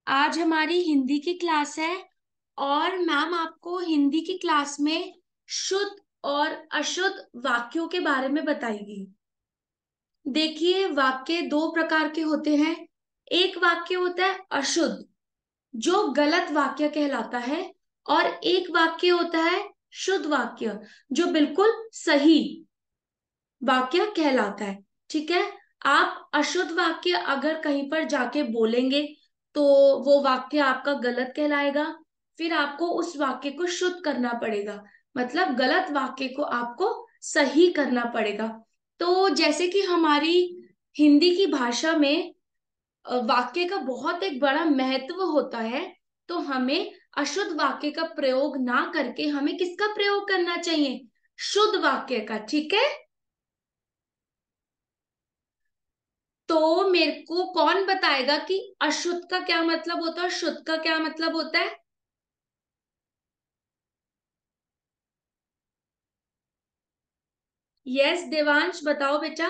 आज हमारी हिंदी की क्लास है और मैम आपको हिंदी की क्लास में शुद्ध और अशुद्ध वाक्यों के बारे में बताएगी। देखिए, वाक्य दो प्रकार के होते हैं। एक वाक्य होता है अशुद्ध, जो गलत वाक्य कहलाता है, और एक वाक्य होता है शुद्ध वाक्य, जो बिल्कुल सही वाक्य कहलाता है। ठीक है। आप अशुद्ध वाक्य अगर कहीं पर जाके बोलेंगे तो वो वाक्य आपका गलत कहलाएगा। फिर आपको उस वाक्य को शुद्ध करना पड़ेगा, मतलब गलत वाक्य को आपको सही करना पड़ेगा। तो जैसे कि हमारी हिंदी की भाषा में वाक्य का बहुत एक बड़ा महत्व होता है, तो हमें अशुद्ध वाक्य का प्रयोग ना करके हमें किसका प्रयोग करना चाहिए? शुद्ध वाक्य का। ठीक है। तो मेरे को कौन बताएगा कि अशुद्ध का क्या मतलब होता है और शुद्ध का क्या मतलब होता है? यस देवांश, बताओ बेटा।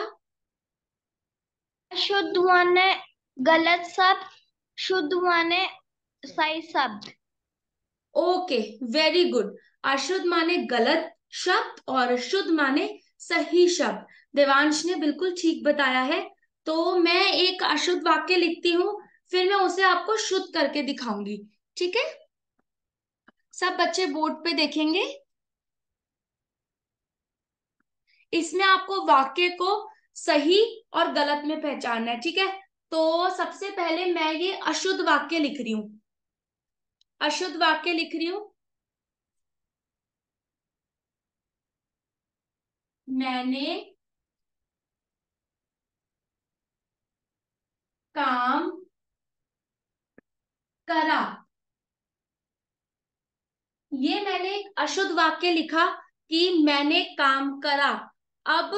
शुद्ध माने गलत शब्द, शुद्ध माने सही शब्द। Okay, very good. अशुद्ध माने गलत शब्द और शुद्ध माने सही शब्द। देवांश ने बिल्कुल ठीक बताया है। तो मैं एक अशुद्ध वाक्य लिखती हूँ, फिर मैं उसे आपको शुद्ध करके दिखाऊंगी। ठीक है। सब बच्चे बोर्ड पे देखेंगे। इसमें आपको वाक्य को सही और गलत में पहचानना है। ठीक है। तो सबसे पहले मैं ये अशुद्ध वाक्य लिख रही हूं। अशुद्ध वाक्य लिख रही हूं। मैंने काम करा। ये मैंने एक अशुद्ध वाक्य लिखा कि मैंने काम करा। अब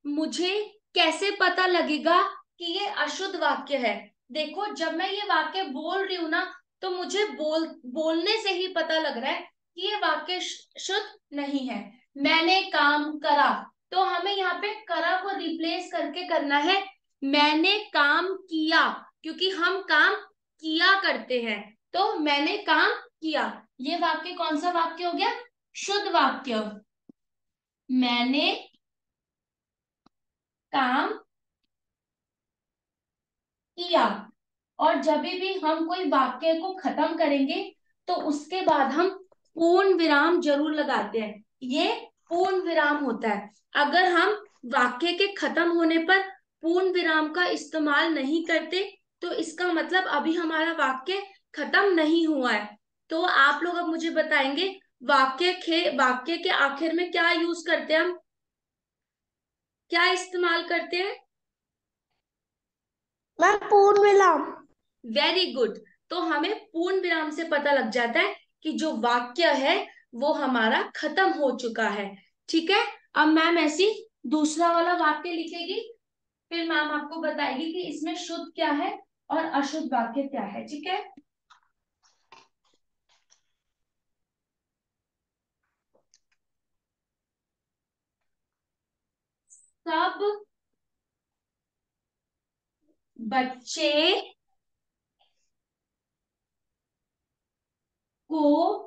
मुझे कैसे पता लगेगा कि ये अशुद्ध वाक्य है? देखो, जब मैं ये वाक्य बोल रही हूं ना, तो मुझे बोलने से ही पता लग रहा है कि ये वाक्य शुद्ध नहीं है। मैंने काम करा, तो हमें यहाँ पे करा को रिप्लेस करके करना है मैंने काम किया, क्योंकि हम काम किया करते हैं। तो मैंने काम किया। ये वाक्य कौन सा वाक्य हो गया? शुद्ध वाक्य। मैंने काम किया। और जब भी हम कोई वाक्य को खत्म करेंगे तो उसके बाद हम पूर्ण विराम जरूर लगाते हैं। ये पूर्ण विराम होता है। अगर हम वाक्य के खत्म होने पर पूर्ण विराम का इस्तेमाल नहीं करते, तो इसका मतलब अभी हमारा वाक्य खत्म नहीं हुआ है। तो आप लोग अब मुझे बताएंगे, वाक्य के आखिर में क्या यूज करते हैं हम? क्या इस्तेमाल करते हैं? मैं पूर्ण विराम। Very good. तो हमें पूर्ण विराम से पता लग जाता है कि जो वाक्य है वो हमारा खत्म हो चुका है। ठीक है। अब मैम ऐसी दूसरा वाला वाक्य लिखेगी, फिर मैम आपको बताएगी कि इसमें शुद्ध क्या है और अशुद्ध वाक्य क्या है। ठीक है। सब बच्चे को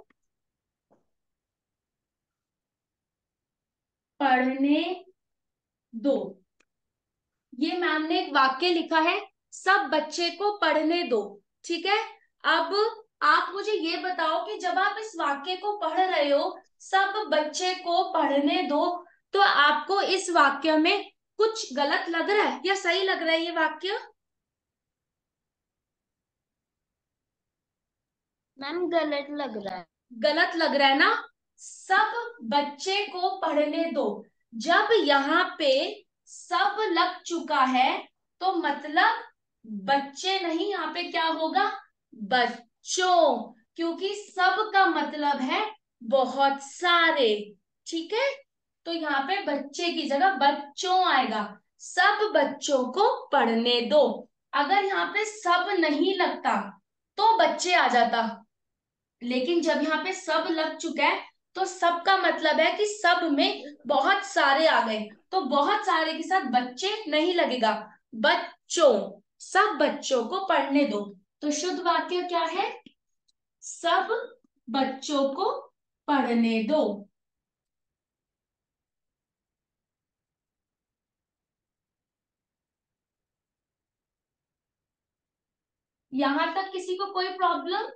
पढ़ने दो। ये मैम ने एक वाक्य लिखा है, सब बच्चे को पढ़ने दो। ठीक है। अब आप मुझे ये बताओ कि जब आप इस वाक्य को पढ़ रहे हो, सब बच्चे को पढ़ने दो, तो आपको इस वाक्य में कुछ गलत लग रहा है या सही लग रहा है ये वाक्य? मैम गलत लग रहा है। गलत लग रहा है ना? सब बच्चे को पढ़ने दो। जब यहाँ पे सब लग चुका है, तो मतलब बच्चे नहीं, यहाँ पे क्या होगा? बच्चों, क्योंकि सब का मतलब है बहुत सारे। ठीक है। तो यहाँ पे बच्चे की जगह बच्चों आएगा। सब बच्चों को पढ़ने दो। अगर यहाँ पे सब नहीं लगता तो बच्चे आ जाता, लेकिन जब यहाँ पे सब लग चुका है तो सब का मतलब है कि सब में बहुत सारे आ गए, तो बहुत सारे के साथ बच्चे नहीं लगेगा, बच्चों। सब बच्चों को पढ़ने दो। तो शुद्ध वाक्य क्या है? सब बच्चों को पढ़ने दो। यहां तक किसी को कोई प्रॉब्लम?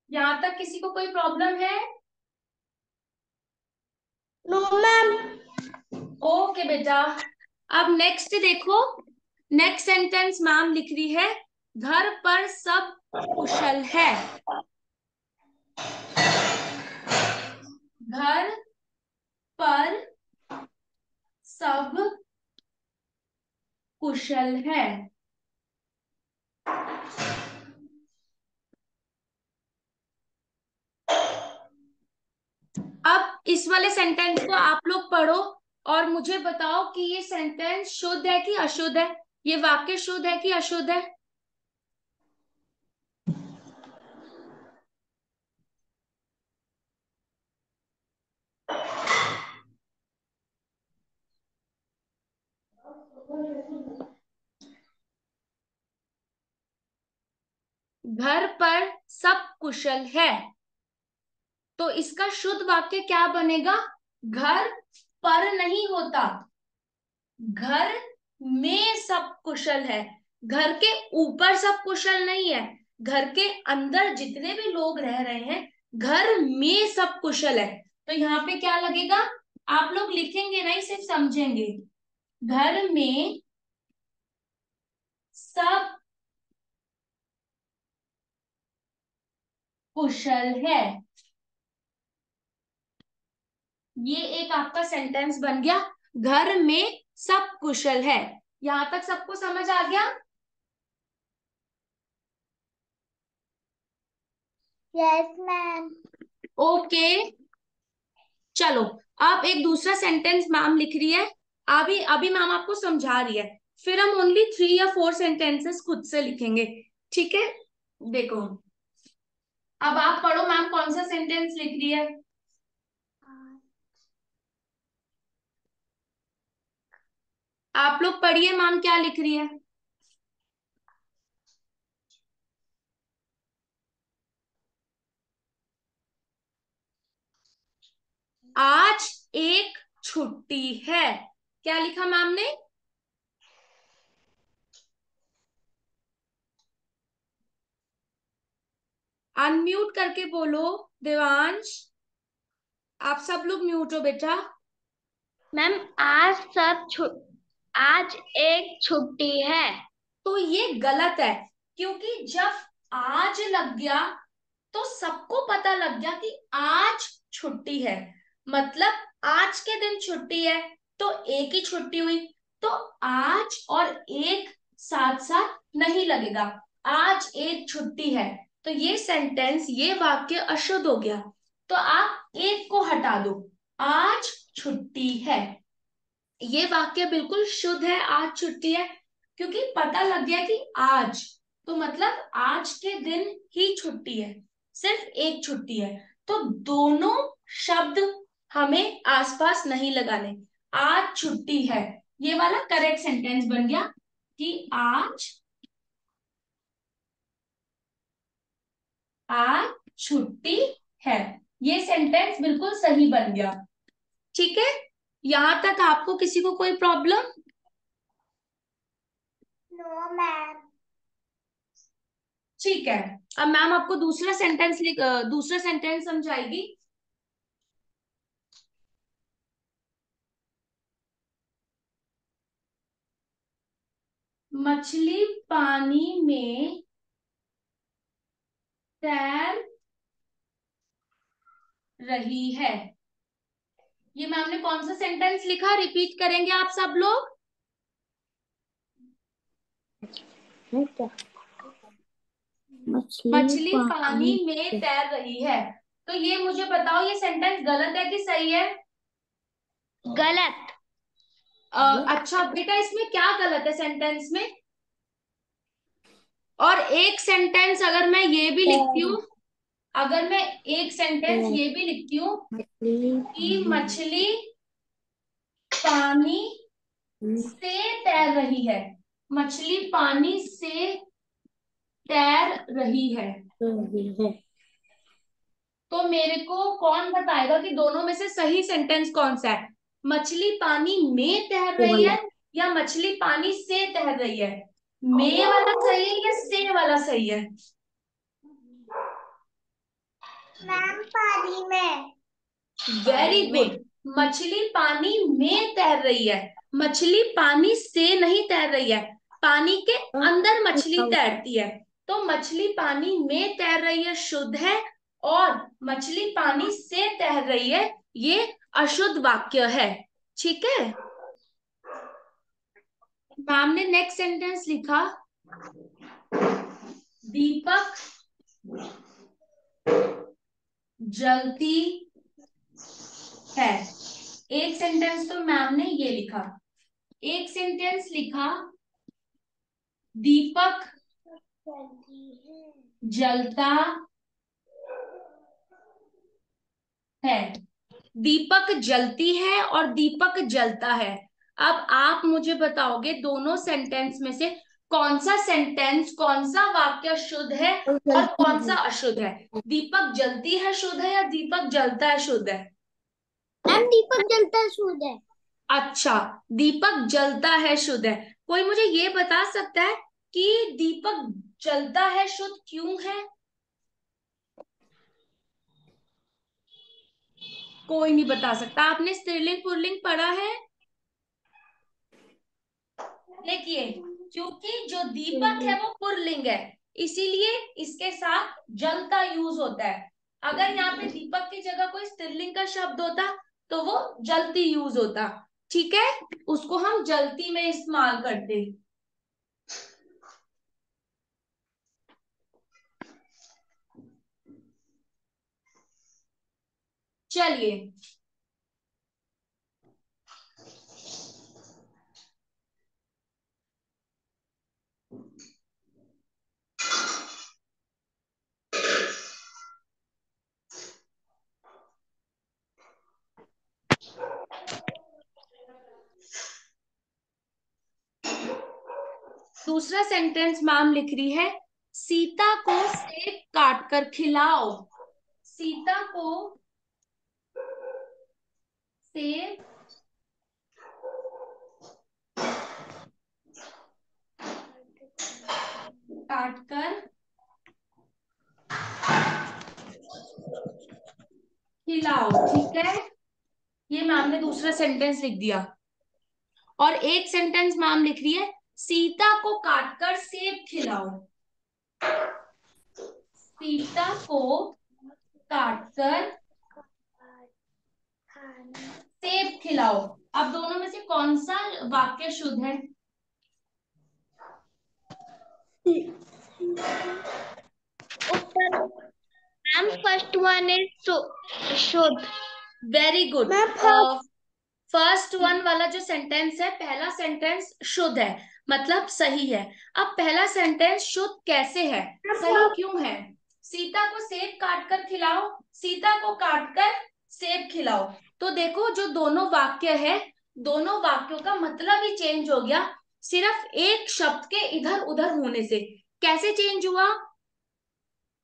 यहां तक किसी को कोई प्रॉब्लम है? No ma'am. ओके बेटा। अब नेक्स्ट देखो, नेक्स्ट सेंटेंस मैम लिख रही है, घर पर सब कुशल है। घर पर सब कुशल है। अब इस वाले सेंटेंस को आप लोग पढ़ो और मुझे बताओ कि ये सेंटेंस शुद्ध है कि अशुद्ध है, ये वाक्य शुद्ध है कि अशुद्ध है। घर पर सब कुशल है, तो इसका शुद्ध वाक्य क्या बनेगा? घर पर नहीं होता, घर में सब कुशल है। घर के ऊपर सब कुशल नहीं है, घर के अंदर जितने भी लोग रह रहे हैं घर में सब कुशल है। तो यहाँ पे क्या लगेगा? आप लोग लिखेंगे नहीं, सिर्फ समझेंगे। घर में सब कुशल है। ये एक आपका सेंटेंस बन गया, घर में सब कुशल है। यहां तक सबको समझ आ गया? Yes ma'am. ओके, चलो। अब एक दूसरा सेंटेंस मैम लिख रही है, अभी अभी मैम आपको समझा रही है, फिर हम ओनली 3 या 4 सेंटेंसेस खुद से लिखेंगे। ठीक है, देखो अब आप पढ़ो मैम कौन सा सेंटेंस लिख रही है। आप लोग पढ़िए मैम क्या लिख रही है। आज एक छुट्टी है, क्या लिखा मैम ने? अनम्यूट करके बोलो देवांश, आप सब लोग म्यूट हो बेटा। मैम आज एक छुट्टी है। तो ये गलत है, क्योंकि जब आज लग गया तो सबको पता लग गया कि आज छुट्टी है, मतलब आज के दिन छुट्टी है, तो एक ही छुट्टी हुई। तो आज और एक साथ साथ नहीं लगेगा, आज एक छुट्टी है, तो ये सेंटेंस ये वाक्य अशुद्ध हो गया। तो आप एक को हटा दो, आज छुट्टी है। ये वाक्य बिल्कुल शुद्ध है, आज छुट्टी है, क्योंकि पता लग गया कि आज, तो मतलब आज के दिन ही छुट्टी है, सिर्फ एक छुट्टी है। तो दोनों शब्द हमें आसपास नहीं लगाने, आज छुट्टी है, ये वाला करेक्ट सेंटेंस बन गया कि आज छुट्टी है। ये सेंटेंस बिल्कुल सही बन गया। ठीक है, यहां तक आपको किसी को कोई प्रॉब्लम? No ma'am. ठीक है, अब मैम आपको दूसरा सेंटेंस समझाएगी। मछली पानी में तैर रही है। ये मैम ने कौन सा सेंटेंस लिखा, रिपीट करेंगे आप सब लोग? मछली मछली पानी पानी में तैर रही है। तो ये मुझे बताओ, ये सेंटेंस गलत है कि सही है? गलत। अच्छा बेटा, इसमें क्या गलत है सेंटेंस में? और एक सेंटेंस अगर मैं ये भी लिखती हूँ, अगर मैं एक सेंटेंस ये भी लिखती हूँ मछली कि मछली पानी से तैर रही है। मछली पानी से तैर रही है। तो मेरे को कौन बताएगा कि दोनों में से सही सेंटेंस कौन सा है? मछली पानी में तैर रही है या मछली पानी से तैर रही है? में वाला सही है या से वाला सही है? मैम पानी में। Very good. मछली पानी में तैर रही है, मछली पानी से नहीं तैर रही है। पानी के अंदर मछली तैरती है। तो मछली पानी में तैर रही है शुद्ध है, और मछली पानी से तैर रही है ये अशुद्ध वाक्य है। ठीक है। मैम ने नेक्स्ट सेंटेंस लिखा, दीपक जलती है। एक सेंटेंस तो मैम ने ये लिखा, एक सेंटेंस लिखा, दीपक जलता है। दीपक जलती है और दीपक जलता है। अब आप मुझे बताओगे दोनों सेंटेंस में से कौन सा सेंटेंस, कौन सा वाक्य शुद्ध है और कौन सा अशुद्ध है? दीपक जलती है शुद्ध है या दीपक जलता है शुद्ध है? मैम दीपक जलता है शुद्ध है। अच्छा, दीपक जलता है शुद्ध है। कोई मुझे ये बता सकता है कि दीपक जलता है शुद्ध क्यों है? कोई नहीं बता सकता। आपने स्त्रीलिंग पुल्लिंग पढ़ा है? देखिए, क्योंकि जो दीपक है वो पुल्लिंग है, इसीलिए इसके साथ जल का यूज होता है। अगर यहाँ पे दीपक की जगह कोई स्त्रीलिंग का शब्द होता तो वो जलती यूज होता। ठीक है, उसको हम जलती में इस्तेमाल करते। चलिए, दूसरा सेंटेंस मैम लिख रही है, सीता को सेब काट कर खिलाओ। सीता को सेब काट कर खिलाओ। ठीक है, ये मैम ने दूसरा सेंटेंस लिख दिया। और एक सेंटेंस मैम लिख रही है, सीता को काटकर सेब खिलाओ। सीता को काटकर सेब खिलाओ। अब दोनों में से कौन सा वाक्य शुद्ध है? ऊपर मैम फर्स्ट वन इज शुद्ध। Very good. Ma'am first one वाला जो सेंटेंस है, पहला सेंटेंस शुद्ध है, मतलब सही है। अब पहला सेंटेंस शुद्ध कैसे है, सही क्यों है? सीता को सेब काट कर खिलाओ, सीता को काट कर सेब खिलाओ। तो देखो, जो दोनों वाक्य है, दोनों वाक्यों का मतलब ही चेंज हो गया, सिर्फ एक शब्द के इधर उधर होने से। कैसे चेंज हुआ?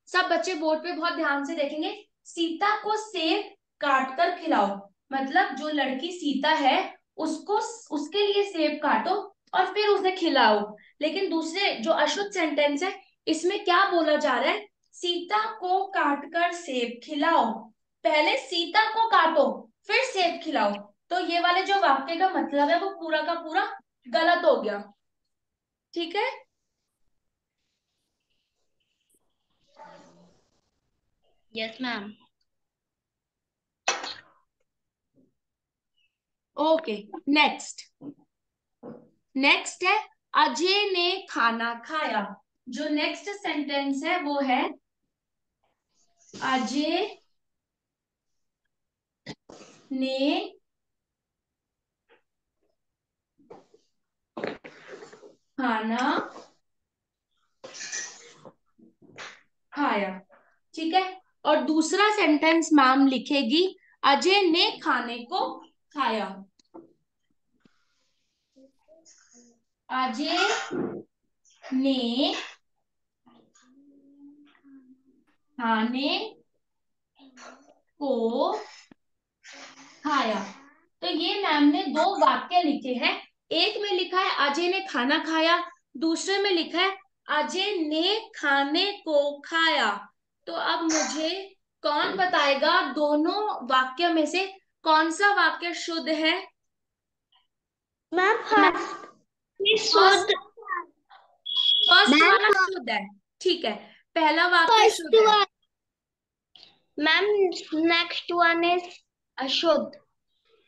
सब बच्चे बोर्ड पे बहुत ध्यान से देखेंगे। सीता को सेब काट कर खिलाओ, मतलब जो लड़की सीता है उसको, उसके लिए सेब काटो और फिर उसे खिलाओ। लेकिन दूसरे जो अशुद्ध सेंटेंस है, इसमें क्या बोला जा रहा है? सीता को काट कर सेब खिलाओ। पहले सीता को काटो फिर सेब खिलाओ। तो ये वाले जो वाक्य का मतलब है वो पूरा का पूरा गलत हो गया। ठीक है। Yes ma'am. Okay, next. Next है, अजय ने खाना खाया। जो नेक्स्ट सेंटेंस है वो है, अजय ने खाना खाया। ठीक है। और दूसरा सेंटेंस मैम लिखेगी, अजय ने खाने को खाया। अजय ने खाने को खाया। तो ये मैम ने दो वाक्य लिखे हैं। एक में लिखा है अजय ने खाना खाया, दूसरे में लिखा है अजय ने खाने को खाया। तो अब मुझे कौन बताएगा दोनों वाक्य में से कौन सा वाक्य शुद्ध है? मैम फर्स्ट फर्स्ट शुद्ध। फर्स्ट मैम वाला शुद्ध है। ठीक है, पहला वाक्य फर्स्ट शुद्ध है। One. Ma'am next one is अशुद्ध।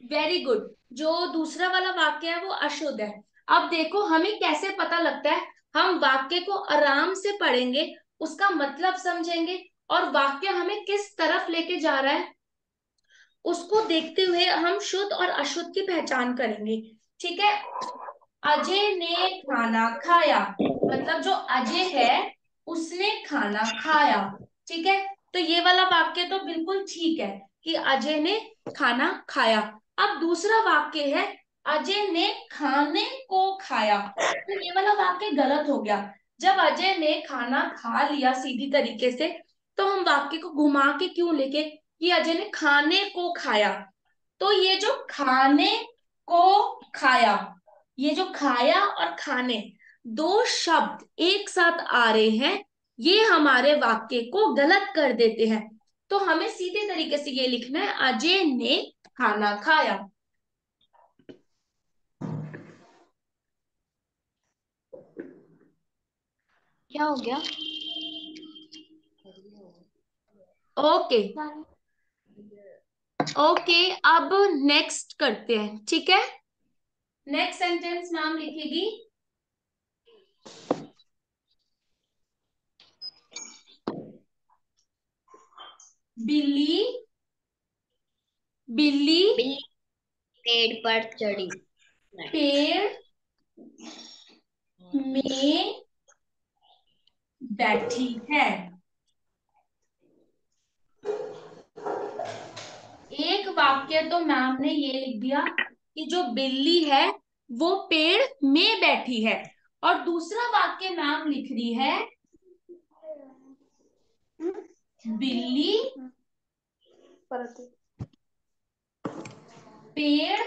Very good. जो दूसरा वाला वाक्य है वो अशुद्ध है। अब देखो हमें कैसे पता लगता है। हम वाक्य को आराम से पढ़ेंगे, उसका मतलब समझेंगे और वाक्य हमें किस तरफ लेके जा रहा है उसको देखते हुए हम शुद्ध और अशुद्ध की पहचान करेंगे। ठीक है। अजय ने खाना खाया, मतलब जो अजय है उसने खाना खाया। ठीक है, तो ये वाला वाक्य तो बिल्कुल ठीक है कि अजय ने खाना खाया। अब दूसरा वाक्य है अजय ने खाने को खाया। तो ये वाला वाक्य गलत हो गया। जब अजय ने खाना खा लिया सीधी तरीके से, तो हम वाक्य को घुमा के क्यों लेके कि अजय ने खाने को खाया। तो ये जो खाने को खाया, ये जो खाया और खाने दो शब्द एक साथ आ रहे हैं, ये हमारे वाक्य को गलत कर देते हैं। तो हमें सीधे तरीके से ये लिखना है अजय ने खाना खाया। क्या हो गया? ओके ओके, अब नेक्स्ट करते हैं। ठीक है, नेक्स्ट सेंटेंस मैम लिखेगी। बिल्ली बिल्ली बिल्ली पेड़ पर चढ़ी। पेड़ में बैठी है। एक वाक्य तो मैम ने ये लिख दिया कि जो बिल्ली है वो पेड़ में बैठी है, और दूसरा वाक्य मैम लिख रही है बिल्ली पेड़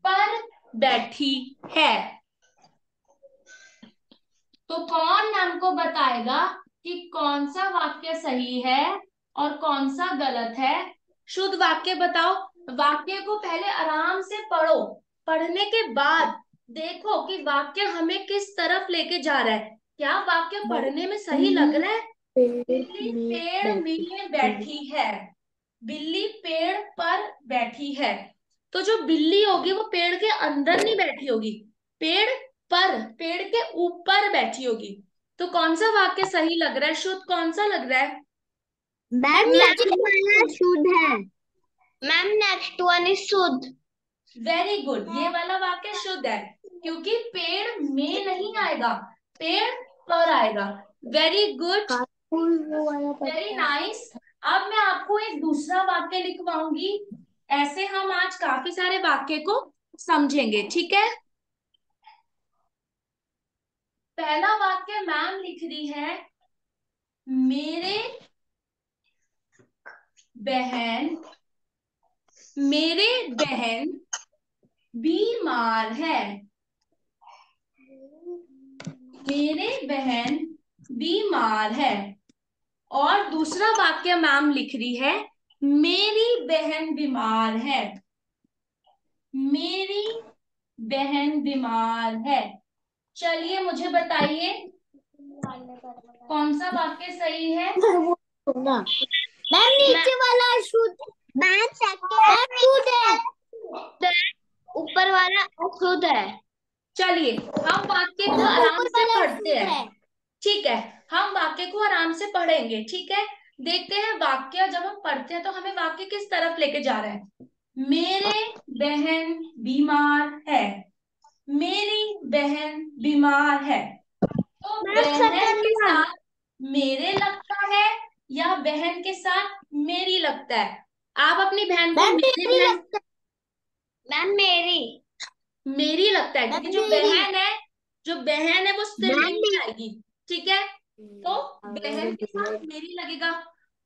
पर बैठी है। तो कौन हमको बताएगा कि कौन सा वाक्य सही है और कौन सा गलत है? शुद्ध वाक्य बताओ। वाक्य को पहले आराम से पढ़ो, पढ़ने के बाद देखो कि वाक्य हमें किस तरफ लेके जा रहा है। क्या वाक्य पढ़ने में सही लग रहा है? बिल्ली पेड़ में बैठी है, बिल्ली पेड़ पर बैठी है। तो जो बिल्ली होगी वो पेड़ के अंदर नहीं बैठी होगी, पेड़ पर, पेड़ के ऊपर बैठी होगी। तो कौन सा वाक्य सही लग रहा है, शुद्ध कौन सा लग रहा है? मैम नेक्स्ट वाला शुद्ध है। मैम नेक्स्ट वन इज शुद्ध। वेरी गुड, ये वाला वाक्य शुद्ध है क्योंकि पेड़ में नहीं आएगा, पेड़ पर आएगा। Very good, very nice. अब मैं आपको एक दूसरा वाक्य लिखवाऊंगी, ऐसे हम आज काफी सारे वाक्य को समझेंगे। ठीक है, पहला वाक्य मैम लिख रही है मेरे बहन मेरे बहन बीमार है, मेरे बहन बीमार है। और दूसरा वाक्य मैम लिख रही है मेरी बहन बीमार है, मेरी बहन बीमार है। चलिए मुझे बताइए कौन सा वाक्य सही है? मैम नीचे वाला शुद्ध। मैम सेकंड शुद्ध है, ऊपर वाला अशुद्ध है। चलिए हम वाक्य को मैम आराम ऊपर से वाला पढ़ते शुद्ध हैं। है। ठीक है, हम वाक्य को आराम से पढ़ेंगे। ठीक है, देखते हैं वाक्य जब हम पढ़ते हैं तो हमें वाक्य किस तरफ लेके जा रहा है। मेरे बहन बीमार है, मेरी बहन बीमार है। तो मैम बहन सेकंड के वन। साथ मेरे लगता है या बहन के साथ मेरी लगता है? आप अपनी बहन को मैम मेरी मेरी बहन, लगता है। मैम मेरी। मेरी लगता है, क्योंकि जो बहन है वो स्त्रीलिंग में आएगी। ठीक है, तो बहन के साथ मेरी लगेगा,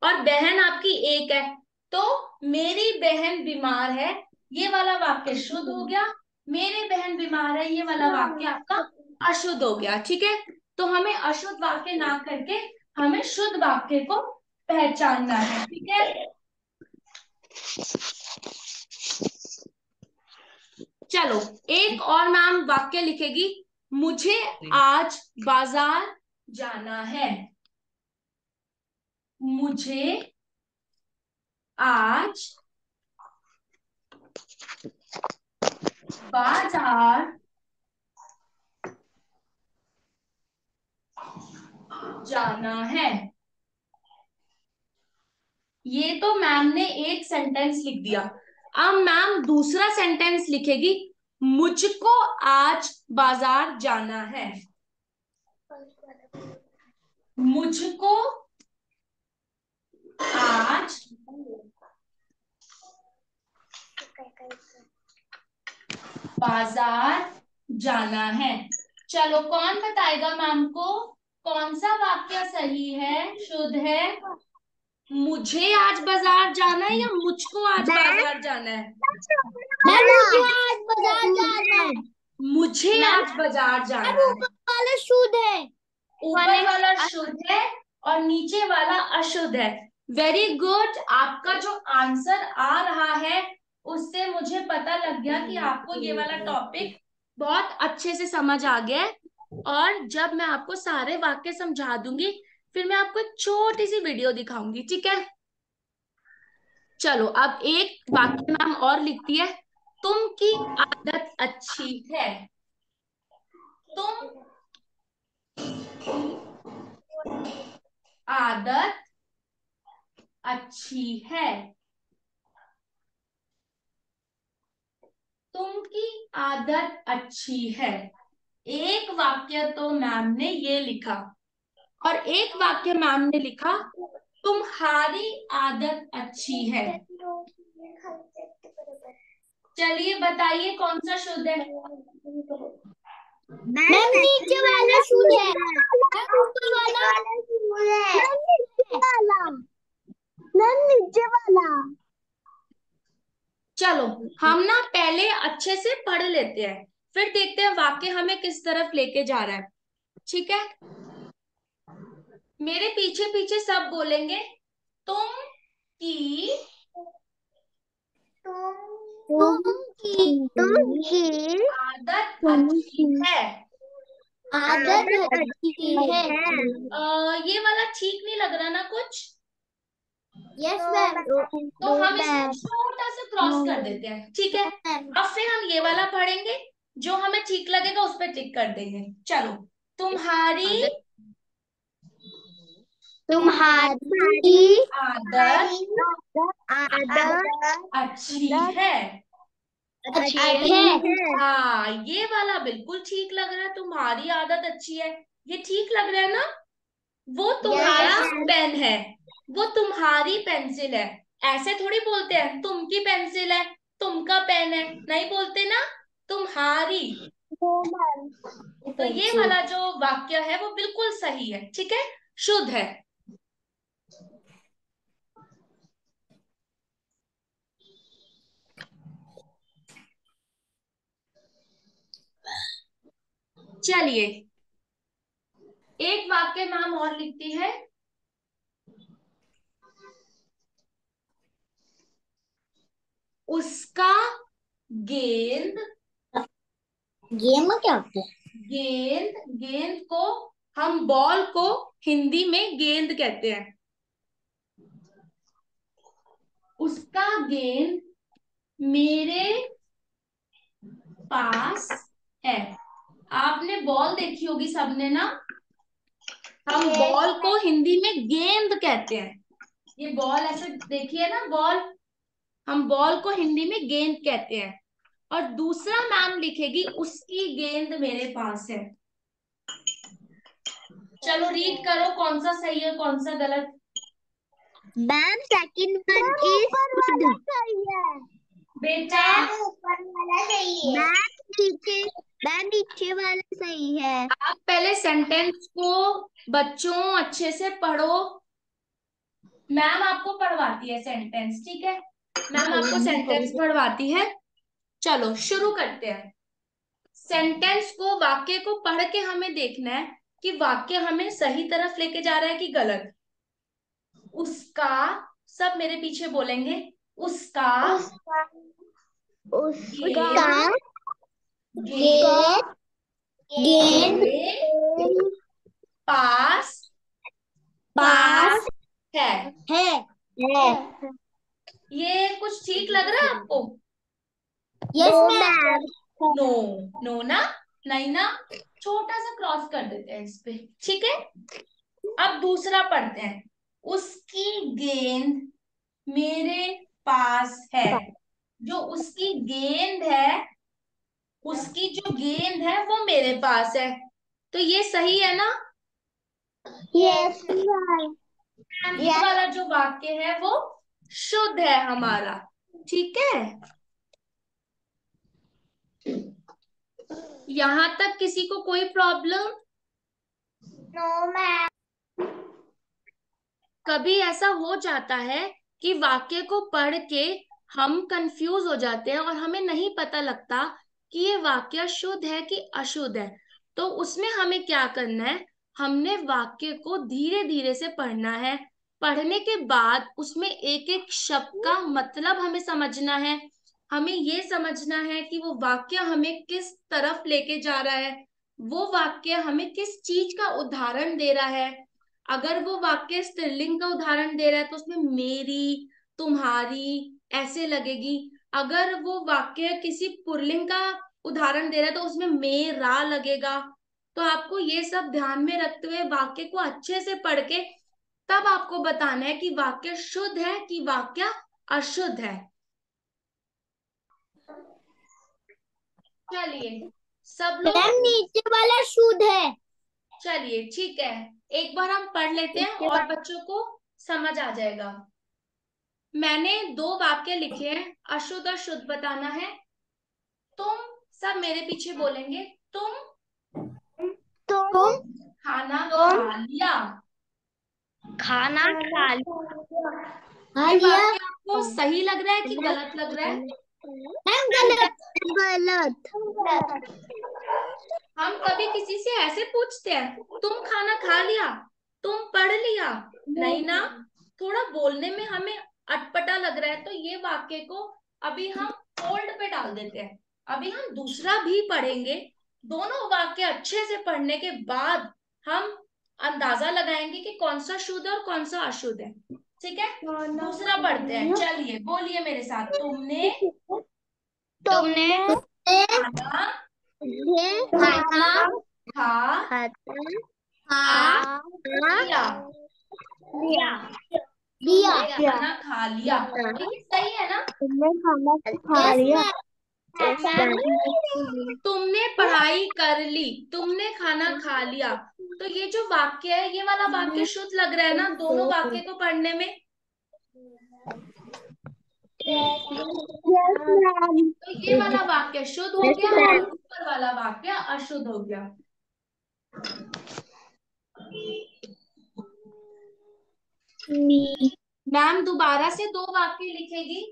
और बहन आपकी एक है, तो मेरी बहन बीमार है, ये वाला वाक्य शुद्ध हो गया। मेरी बहन बीमार है, ये वाला वाक्य आपका अशुद्ध हो गया। ठीक है, तो हमें अशुद्ध वाक्य ना करके हमें शुद्ध वाक्य को पहचानना है। ठीक है, चलो एक और मैम वाक्य लिखेगी, मुझे आज बाजार जाना है। मुझे आज बाजार जाना है। ये तो मैम ने एक सेंटेंस लिख दिया। अब मैम दूसरा सेंटेंस लिखेगी, मुझको आज बाजार जाना है। मुझको आज बाजार जाना है। चलो कौन बताएगा मैम को कौन सा वाक्य सही है, शुद्ध है? मुझे आज बाजार जाना है या मुझको आज बाजार जाना है? मैम मुझे आज बाजार जाना है। मुझे आज बाजार जाना है। ऊपर वाला शुद्ध है, ऊपर वाला शुद्ध है और नीचे वाला अशुद्ध है। वेरी गुड, आपका जो आंसर आ रहा है उससे मुझे पता लग गया कि आपको ये वाला टॉपिक बहुत अच्छे से समझ आ गया है। और जब मैं आपको सारे वाक्य समझा दूंगी फिर मैं आपको एक छोटी सी वीडियो दिखाऊंगी। ठीक है, चलो अब एक वाक्य नाम और लिखती है, तुम की आदत अच्छी है। तुम की आदत अच्छी है। तुम की आदत अच्छी है। एक वाक्य तो मैम ने ये लिखा, और एक वाक्य मैम ने लिखा, तुम्हारी आदत अच्छी है। चलिए बताइए कौन सा शुद्ध है? मैम नीचे वाला शुद्ध है, ऊपर वाला मैम नीचे वाला। चलो हम ना पहले अच्छे से पढ़ लेते हैं, फिर देखते हैं वाक्य हमें किस तरफ लेके जा रहा है। ठीक है, मेरे पीछे पीछे सब बोलेंगे, तुम की आदत अच्छी है। आदत अच्छी है। ये वाला ठीक नहीं लग रहा ना कुछ, यस मैम। तो हम इसको छोटा सा क्रॉस कर देते हैं। ठीक है, अब फिर हम ये वाला पढ़ेंगे, जो हमें ठीक लगेगा उस पर टिक कर देंगे। चलो, तुम्हारी तुम्हारी आदत आदत अच्छी है। अच्छी है। हाँ, ये वाला बिल्कुल ठीक लग रहा है, तुम्हारी आदत अच्छी है, ये ठीक लग रहा है ना? वो तुम्हारा पेन है, वो तुम्हारी पेंसिल है। ऐसे थोड़ी बोलते हैं तुम की पेंसिल है, तुम का पेन है, नहीं बोलते ना, तुम्हारी। तो ये वाला जो वाक्य है वो बिल्कुल सही है। ठीक है, शुद्ध है। चलिए एक वाक्य मैम और लिखती है, उसका गेंद गेम में क्या होता है? गेंद गेंद को हम बॉल को हिंदी में गेंद कहते हैं। उसका गेंद मेरे पास है। आपने बॉल देखी होगी सबने ना, हम बॉल को हिंदी में गेंद कहते हैं। ये बॉल ऐसे देखिए ना, बॉल, हम बॉल को हिंदी में गेंद कहते हैं। और दूसरा मैम लिखेगी, उसकी गेंद मेरे पास है। चलो रीड करो कौन सा सही है कौन सा गलत। मैम सेकंड वन इज सही है। बेटा ऊपर वाला सही है। मैम नीचे वाला सही है। आप पहले सेंटेंस को बच्चों अच्छे से पढ़ो। मैम आपको पढ़वाती है सेंटेंस, ठीक है? मैम आपको सेंटेंस पढ़वाती है। चलो शुरू करते हैं। सेंटेंस को, वाक्य को पढ़ के हमें देखना है कि वाक्य हमें सही तरफ लेके जा रहा है कि गलत। उसका, सब मेरे पीछे बोलेंगे। उसका उसका उसका गेंद, गेंद गेंद गेंद मेरे पास पास है। है। ये कुछ ठीक लग रहा है आपको? Yes ma'am. नो, नो ना, नहीं ना, छोटा सा क्रॉस कर देते हैं इस पे, ठीक है? अब दूसरा पढ़ते हैं। उसकी गेंद मेरे पास है। जो उसकी गेंद है, उसकी जो गेंद है वो मेरे पास है। तो ये सही है ना? Yes ma'am. ये वाला जो वाक्य है वो शुद्ध है हमारा, ठीक है? यहां तक किसी को कोई प्रॉब्लम? No ma'am. कभी ऐसा हो जाता है कि वाक्य को पढ़ के हम कंफ्यूज हो जाते हैं और हमें नहीं पता लगता कि ये वाक्य शुद्ध है कि अशुद्ध है। तो उसमें हमें क्या करना है? हमने वाक्य को धीरे धीरे से पढ़ना है। पढ़ने के बाद उसमें एक एक शब्द का मतलब हमें समझना है। हमें ये समझना है कि वो वाक्य हमें किस तरफ लेके जा रहा है, वो वाक्य हमें किस चीज का उदाहरण दे रहा है। अगर वो वाक्य स्त्रीलिंग का उदाहरण दे रहा है तो उसमें मेरी, तुम्हारी ऐसे लगेगी। अगर वो वाक्य किसी पुल्लिंग का उदाहरण दे रहा है तो उसमें मेरा लगेगा। तो आपको ये सब ध्यान में रखते हुए वाक्य को अच्छे से पढ़ के तब आपको बताना है कि वाक्य शुद्ध है कि वाक्य अशुद्ध है। चलिए सब लोग, मैम नीचे वाला शुद्ध है। चलिए ठीक है, एक बार हम पढ़ लेते हैं नीचे और वाला बच्चों को समझ आ जाएगा। मैंने दो वाक्य लिखे हैं, अशुद्ध और शुद्ध बताना है। तुम, सब मेरे पीछे बोलेंगे। तुम तुम खाना तुम खा लिया। खाना खा ये लिया। वाक्य आपको सही लग रहा है कि गलत लग रहा है? मैम गलत। गलत। हम कभी किसी से ऐसे पूछते हैं, तुम खाना खा लिया, तुम पढ़ लिया? नहीं ना। थोड़ा बोलने में हमें अटपटा लग रहा है तो ये वाक्य को अभी हम होल्ड पे डाल देते हैं। अभी हम दूसरा भी पढ़ेंगे। दोनों वाक्य अच्छे से पढ़ने के बाद हम अंदाजा लगाएंगे कि कौन सा शुद्ध और कौन सा अशुद्ध है, ठीक है? दूसरा पढ़ते हैं, चलिए बोलिए मेरे साथ। तुमने तुमने खाना खाना खा खाता आ खा लिया। लिया। तुमने खाना खा लिया, तो ये सही है ना? तुमने खाना खा लिया। तुमने पढ़ाई कर ली, तुमने खाना खा लिया। तो ये जो वाक्य है, ये वाला वाक्य शुद्ध लग रहा है ना दोनों वाक्य को पढ़ने में? Yes ma'am. तो ये वाला वाक्य शुद्ध हो गया और ऊपर वाला वाक्य अशुद्ध हो गया। मैम दोबारा से दो वाक्य लिखेगी।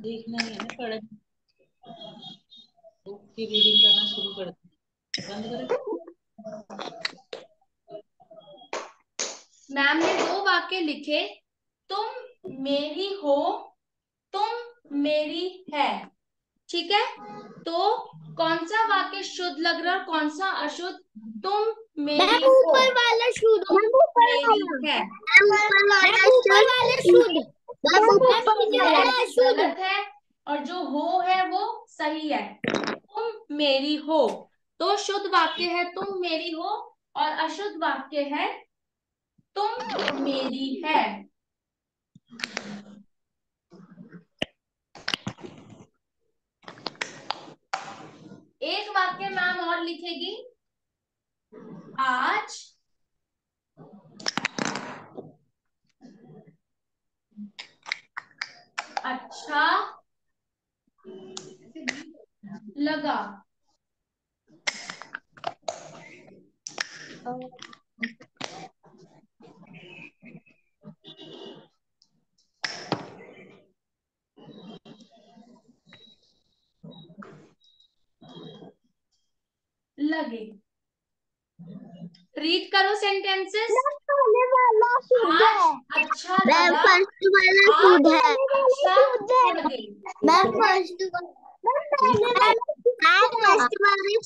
देखना ही है ना, पढ़ की रीडिंग करना शुरू कर दे। बंद करें। मैम ने दो वाक्य लिखे। तुम मेरी हो, तुम मेरी है, ठीक है? तो कौन सा वाक्य शुद्ध लग रहा है और कौन सा अशुद्ध? तुम मेरी हो, ऊपर वाला शुद्ध। तुम मेरी है। ऊपर वाला शुद्ध। नीचे है वाला शुद्ध। गलत है और जो हो है वो सही है। तुम मेरी हो, तो शुद्ध वाक्य है तुम मेरी हो, और अशुद्ध वाक्य है तुम मेरी है। एक वाक्य मैम और लिखेगी, आज अच्छा लगा। लगे। रीड करो सेंटेंसेस। पहले वाला शुद्ध आज है। अच्छा मैम लगा, फर्स्ट वाला आज शुद्ध है। अच्छा लगे। मैम फर्स्ट वाला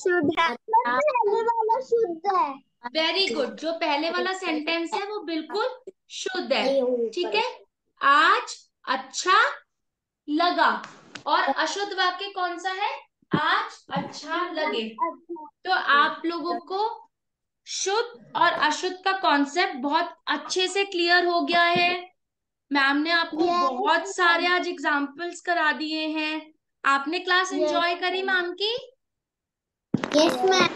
शुद्ध है। पहले वाला शुद्ध है। Very good. जो पहले वाला सेंटेंस है वो बिल्कुल शुद्ध है, ठीक है। आज अच्छा लगा। और अशुद्ध वाक्य कौन सा है, आज अच्छा लगे। तो आप लोगों को शुद्ध और अशुद्ध का कॉन्सेप्ट बहुत अच्छे से क्लियर हो गया है। मैम ने आपको बहुत सारे आज एग्जाम्पल्स करा दिए हैं। आपने क्लास एंजॉय करी मैम की? Yes ma'am.